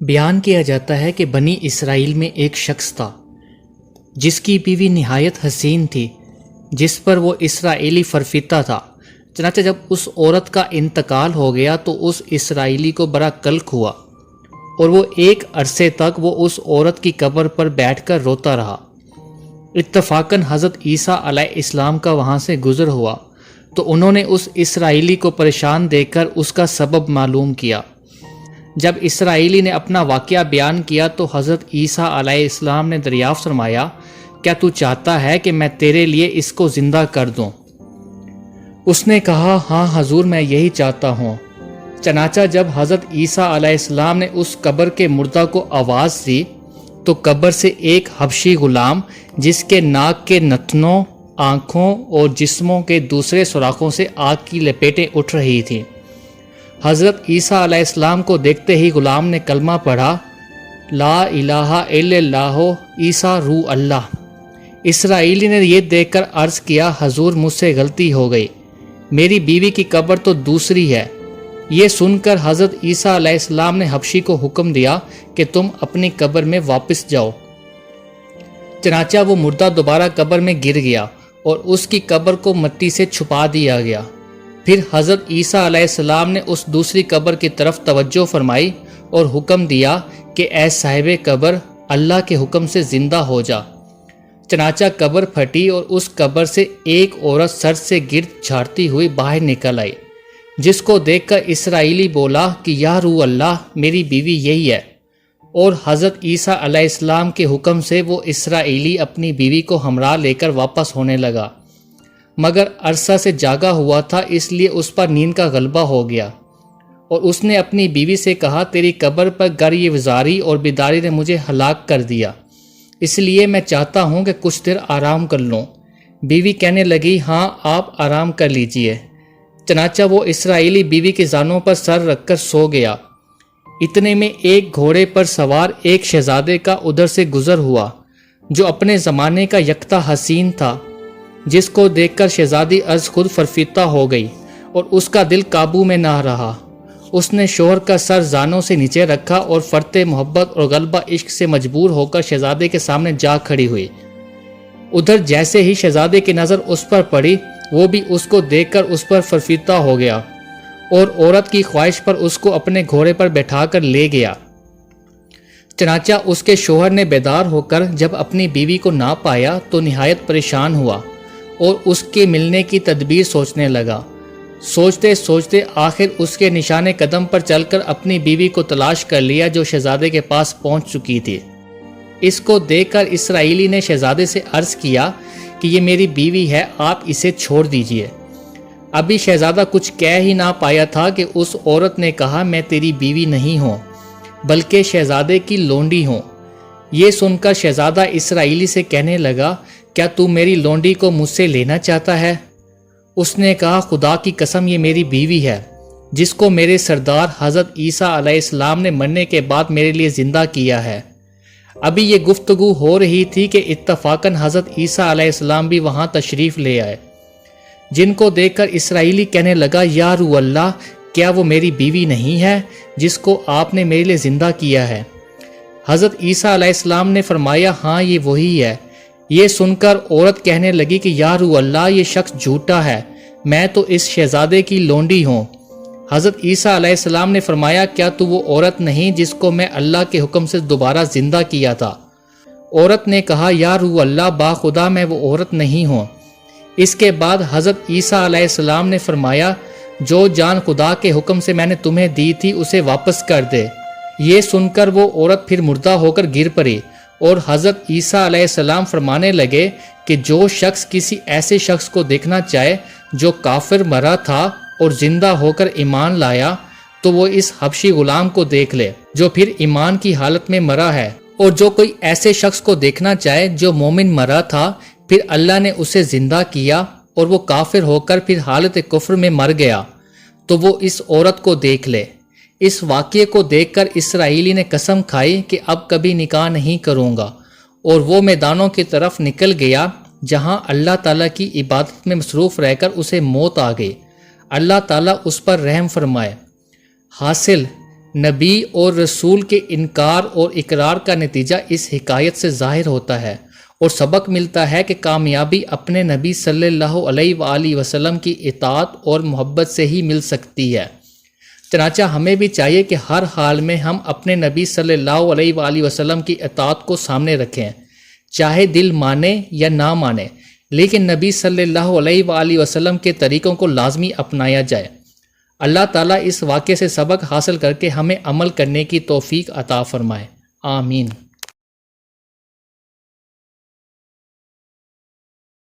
بیان کیا جاتا ہے کہ بنی اسرائیل میں ایک شخص تھا جس کی بیوی نہایت حسین تھی، جس پر وہ اسرائیلی فرفتہ تھا۔ چنانچہ جب اس عورت کا انتقال ہو گیا تو اس اسرائیلی کو بڑا کلک ہوا اور وہ ایک عرصے تک وہ اس عورت کی قبر پر بیٹھ کر روتا رہا۔ اتفاقاً حضرت عیسیٰ علیہ السلام کا وہاں سے گزر ہوا تو انہوں نے اس اسرائیلی کو پریشان دیکھ کر اس کا سبب معلوم کیا۔ جب اسرائیلی نے اپنا واقعہ بیان کیا تو حضرت عیسیٰ علیہ السلام نے دریافت فرمایا، کیا تو چاہتا ہے کہ میں تیرے لیے اس کو زندہ کر دوں؟ اس نے کہا، ہاں حضور، میں یہی چاہتا ہوں۔ چنانچہ جب حضرت عیسیٰ علیہ السلام نے اس قبر کے مردہ کو آواز دی تو قبر سے ایک حبشی غلام جس کے ناک کے نتنوں، آنکھوں اور جسموں کے دوسرے سوراخوں سے آگ کی لپیٹیں اٹھ رہی تھیں، حضرت عیسیٰ علیہ السلام کو دیکھتے ہی غلام نے کلمہ پڑھا، لا الہ الا اللہ عیسیٰ روح اللہ۔ اسرائیلی نے یہ دیکھ کر عرض کیا، حضور مجھ سے غلطی ہو گئی، میری بیوی کی قبر تو دوسری ہے۔ یہ سن کر حضرت عیسیٰ علیہ السلام نے حبشی کو حکم دیا کہ تم اپنی قبر میں واپس جاؤ۔ چنانچہ وہ مردہ دوبارہ قبر میں گر گیا اور اس کی قبر کو مٹی سے چھپا دیا گیا۔ پھر حضرت عیسیٰ علیہ السلام نے اس دوسری قبر کی طرف توجہ فرمائی اور حکم دیا کہ اے صاحب قبر، اللہ کے حکم سے زندہ ہو جا۔ چنانچہ قبر پھٹی اور اس قبر سے ایک عورت سر سے گرد جھاڑتی ہوئی باہر نکل آئی، جس کو دیکھ کر اسرائیلی بولا کہ یا روح اللہ، میری بیوی یہی ہے۔ اور حضرت عیسیٰ علیہ السلام کے حکم سے وہ اسرائیلی اپنی بیوی کو ہمراہ لے کر واپس ہونے لگا، مگر عرصہ سے جاگا ہوا تھا، اس لیے اس پر نیند کا غلبہ ہو گیا اور اس نے اپنی بیوی سے کہا، تیری قبر پر گریہ وزاری اور بیداری نے مجھے ہلاک کر دیا، اس لیے میں چاہتا ہوں کہ کچھ دیر آرام کر لوں۔ بیوی کہنے لگی، ہاں آپ آرام کر لیجئے۔ چنانچہ وہ اسرائیلی بیوی کے زانوں پر سر رکھ کر سو گیا۔ اتنے میں ایک گھوڑے پر سوار ایک شہزادے کا ادھر سے گزر ہوا جو اپنے زمانے کا یکتا حسین تھا، جس کو دیکھ کر شہزادی از خود فرفتہ ہو گئی اور اس کا دل قابو میں نہ رہا۔ اس نے شوہر کا سر زانوں سے نیچے رکھا اور فرط محبت اور غلبہ عشق سے مجبور ہو کر شہزادے کے سامنے جا کھڑی ہوئی۔ ادھر جیسے ہی شہزادے کی نظر اس پر پڑی، وہ بھی اس کو دیکھ کر اس پر فرفتہ ہو گیا اور عورت کی خواہش پر اس کو اپنے گھوڑے پر بیٹھا کر لے گیا۔ چنانچہ اس کے شوہر نے بیدار ہو کر جب اپنی بیوی کو نہ پایا تو نہایت پریشان ہوا اور اس کے ملنے کی تدبیر سوچنے لگا۔ سوچتے سوچتے آخر اس کے نشان قدم پر چل کر اپنی بیوی کو تلاش کر لیا جو شہزادے کے پاس پہنچ چکی تھی۔ اس کو دیکھ کر اسرائیلی نے شہزادے سے عرض کیا کہ یہ میری بیوی ہے، آپ اسے چھوڑ دیجئے۔ ابھی شہزادہ کچھ کہہ ہی نہ پایا تھا کہ اس عورت نے کہا، میں تیری بیوی نہیں ہوں بلکہ شہزادے کی لونڈی ہوں۔ یہ سن کر شہزادہ اسرائیلی سے کہنے لگا، کیا تو میری لونڈی کو مجھ سے لینا چاہتا ہے؟ اس نے کہا، خدا کی قسم یہ میری بیوی ہے جس کو میرے سردار حضرت عیسیٰ علیہ السلام نے مرنے کے بعد میرے لیے زندہ کیا ہے۔ ابھی یہ گفتگو ہو رہی تھی کہ اتفاقاً حضرت عیسیٰ علیہ السلام بھی وہاں تشریف لے آئے، جن کو دیکھ کر اسرائیلی کہنے لگا، یا روح اللہ، کیا وہ میری بیوی نہیں ہے جس کو آپ نے میرے لیے زندہ کیا ہے؟ حضرت عیسیٰ علیہ السلام نے فرمایا، ہاں یہ وہی ہے۔ یہ سن کر عورت کہنے لگی کہ یا روح اللہ، یہ شخص جھوٹا ہے، میں تو اس شہزادے کی لونڈی ہوں۔ حضرت عیسیٰ علیہ السلام نے فرمایا، کیا تو وہ عورت نہیں جس کو میں اللہ کے حکم سے دوبارہ زندہ کیا تھا؟ عورت نے کہا، یا روح اللہ، باخدا میں وہ عورت نہیں ہوں۔ اس کے بعد حضرت عیسیٰ علیہ السلام نے فرمایا، جو جان خدا کے حکم سے میں نے تمہیں دی تھی اسے واپس کر دے۔ یہ سن کر وہ عورت پھر مردہ ہو کر گر پڑی اور حضرت عیسیٰ علیہ السلام فرمانے لگے کہ جو شخص کسی ایسے شخص کو دیکھنا چاہے جو کافر مرا تھا اور زندہ ہو کر ایمان لایا تو وہ اس حبشی غلام کو دیکھ لے جو پھر ایمان کی حالت میں مرا ہے، اور جو کوئی ایسے شخص کو دیکھنا چاہے جو مومن مرا تھا پھر اللہ نے اسے زندہ کیا اور وہ کافر ہو کر پھر حالت کفر میں مر گیا تو وہ اس عورت کو دیکھ لے۔ اس واقعے کو دیکھ کر اسرائیلی نے قسم کھائی کہ اب کبھی نکاح نہیں کروں گا، اور وہ میدانوں کی طرف نکل گیا جہاں اللہ تعالیٰ کی عبادت میں مصروف رہ کر اسے موت آ گئی۔ اللہ تعالیٰ اس پر رحم فرمائے۔ حاصل نبی اور رسول کے انکار اور اقرار کا نتیجہ اس حکایت سے ظاہر ہوتا ہے اور سبق ملتا ہے کہ کامیابی اپنے نبی صلی اللہ علیہ وآلہ وسلم کی اطاعت اور محبت سے ہی مل سکتی ہے۔ چنانچہ ہمیں بھی چاہیے کہ ہر حال میں ہم اپنے نبی صلی اللہ علیہ وآلہ وسلم کی اطاعت کو سامنے رکھیں، چاہے دل مانے یا نہ مانے، لیکن نبی صلی اللہ علیہ وآلہ وسلم کے طریقوں کو لازمی اپنایا جائے۔ اللہ تعالیٰ اس واقعے سے سبق حاصل کر کے ہمیں عمل کرنے کی توفیق عطا فرمائے، آمین۔